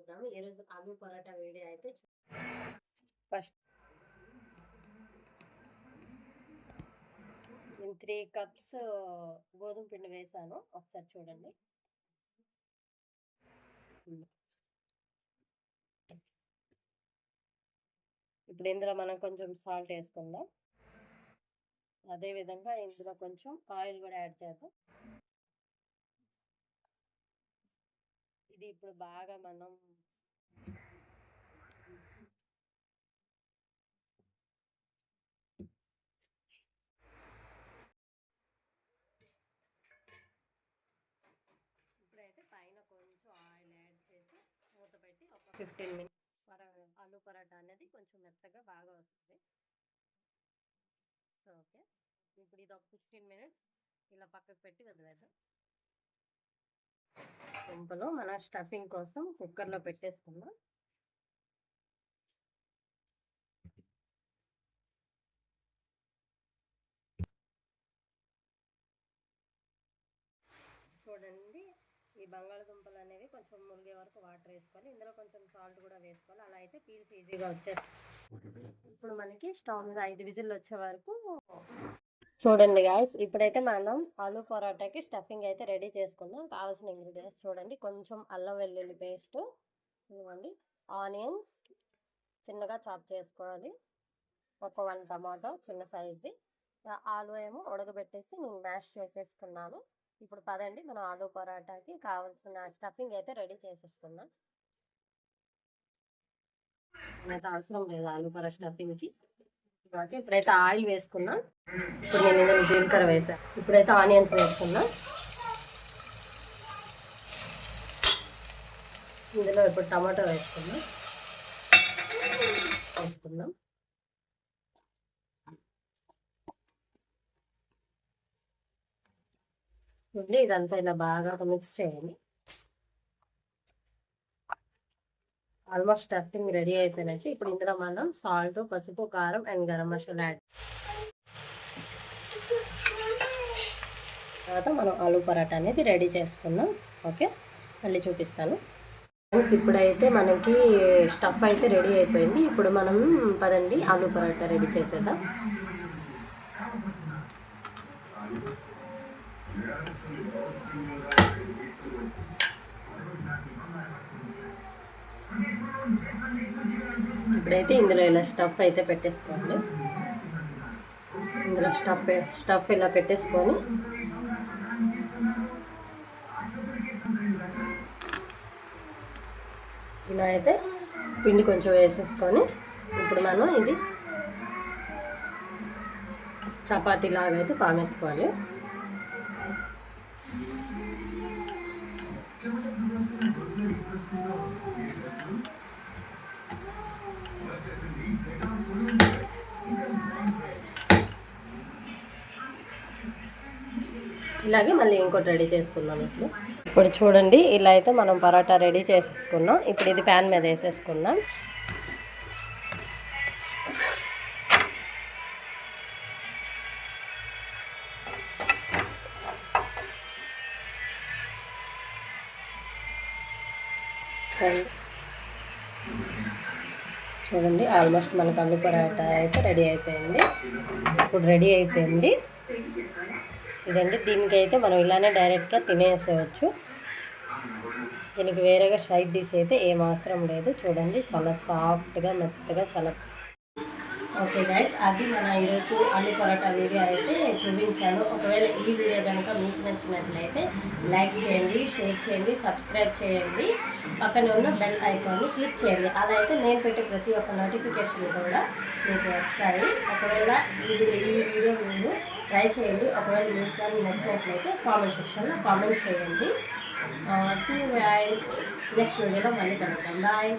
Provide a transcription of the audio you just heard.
చేసుకుందాము. ఈరోజు ఆలు పరోటా వీడియో అయితే ఫస్ట్ నేను 3 కప్స్ గోధుమ పిండి వేసాను. ఒకసారి చూడండి. ఇప్పుడు ఇందులో మనం కొంచెం సాల్ట్ వేసుకుందాం. అదేవిధంగా ఇందులో కొంచెం ఆయిల్ కూడా యాడ్ చేద్దాం. ఇది ఇప్పుడు బాగా మనం ఇప్పుడైతే పైన కొంచెం ఆయిల్ యాడ్ చేసి మూత పెట్టి ఒక 15 మినిట్స్ ఆలు పరోటా అనేది కొంచెం మెత్తగా బాగా వస్తుంది. సో ఓకే, ఇప్పుడు ఇది ఒక 15 మినిట్స్ ఇలా పక్కకు పెట్టి వదిలేద్దాం. సింపుల్ మన స్టఫింగ్ కోసం కుక్కర్లో పెట్టేసుకుందాం. చూడండి, ఈ బంగాళదుంపలు అనేవి కొంచెం మునిగే వరకు వాటర్ వేసుకోవాలి. ఇందులో కొంచెం సాల్ట్ కూడా వేసుకోవాలి. అలా అయితే పీల్స్ ఈజీగా వచ్చేస్తాయి. ఇప్పుడు మనకి స్టవ్ మీద 5 విజిల్ వచ్చే వరకు చూడండి గాయస్. ఇప్పుడైతే మనం ఆలు పరోటాకి స్టఫింగ్ అయితే రెడీ చేసుకుందాం. కావాల్సిన ఇంగ్రీడియంట్స్ చూడండి. కొంచెం అల్లం వెల్లుల్లి పేస్ట్ ఇవ్వండి, ఆనియన్స్ చిన్నగా చాప్ చేసుకోవాలి, ఒక 1 టమాటో చిన్న సైజ్ది, ఆలు ఏమో ఉడకబెట్టేసి నేను మ్యాష్ చేసేసుకున్నాను. ఇప్పుడు పదండి మనం ఆలు పరోటాకి కావాల్సిన స్టఫింగ్ అయితే రెడీ చేసేసుకుందాం. అయితే అవసరం లేదు ఆలు పరోటా స్టఫింగ్కి. ఓకే, ఇప్పుడైతే ఆయిల్ వేసుకున్నా. ఇప్పుడు నేను ఇందులో జీలకర్ర వేసాను. ఇప్పుడైతే ఆనియన్స్ వేసుకున్నా. ఇందులో ఇప్పుడు టమాటో వేసుకుందాం. ఇదంతా ఇలా బాగా మిక్స్ చేయండి. ఆల్మోస్ట్ స్టఫింగ్ రెడీ అయిపోయినాయి. ఇప్పుడు ఇందులో మనం సాల్ట్, పసుపు, కారం అండ్ గరం మసాలా యాడ్ తర్వాత మనం ఆలు పరోటా అనేది రెడీ చేసుకుందాం. ఓకే, మళ్ళీ చూపిస్తాను. ఇప్పుడైతే మనకి స్టఫ్ అయితే రెడీ అయిపోయింది. ఇప్పుడు మనం పదండి ఆలు పరోటా రెడీ చేసేద్దాం. ఇప్పుడైతే ఇందులో ఇలా స్టఫ్ అయితే పెట్టేసుకోండి. ఇందులో స్టఫ్ ఇలా పెట్టేసుకొని ఇలా అయితే పిండి కొంచెం వేసేసుకొని ఇప్పుడు మనం ఇది చపాతీ లాగా అయితే పామేసుకోవాలి. ఇలాగే మళ్ళీ ఇంకోటి రెడీ చేసుకుందాం. ఇప్పుడు చూడండి, ఇలా అయితే మనం పరోటా రెడీ చేసేసుకున్నాం. ఇప్పుడు ఇది ప్యాన్ మీద వేసేసుకుందాం. చూడండి, ఆల్మోస్ట్ మనకు ఆలు పరోటా అయితే రెడీ అయిపోయింది. ఇప్పుడు రెడీ అయిపోయింది ఇదండి. దీనికైతే మనం ఇలానే డైరెక్ట్గా తినేసేయచ్చు. దీనికి వేరేగా సైడ్ డిష్ అయితే ఏం అవసరం లేదు. చూడండి, చాలా సాఫ్ట్గా మెత్తగా చాలా. ఓకే గైస్, అది మన ఈరోజు ఆలు పరోటా వీడియో అయితే చూపించాను. ఒకవేళ ఈ వీడియో కనుక మీకు నచ్చినట్లయితే లైక్ చేయండి, షేర్ చేయండి, సబ్స్క్రైబ్ చేయండి, పక్కన ఉన్న బెల్ ఐకాన్ని క్లిక్ చేయండి. అలా అయితే నేను పెట్టే ప్రతి ఒక్క నోటిఫికేషన్ కూడా మీకు వస్తాయి. ఒకవేళ ఈ వీడియో మీరు ట్రై చేయండి. ఒకవేళ మీకు కానీ నచ్చినట్లయితే కామెంట్ సెక్షన్లో కామెంట్ చేయండి. సీ యు గైస్, నెక్స్ట్ వీడియోలో మళ్ళీ కలుద్దాం. బాయ్.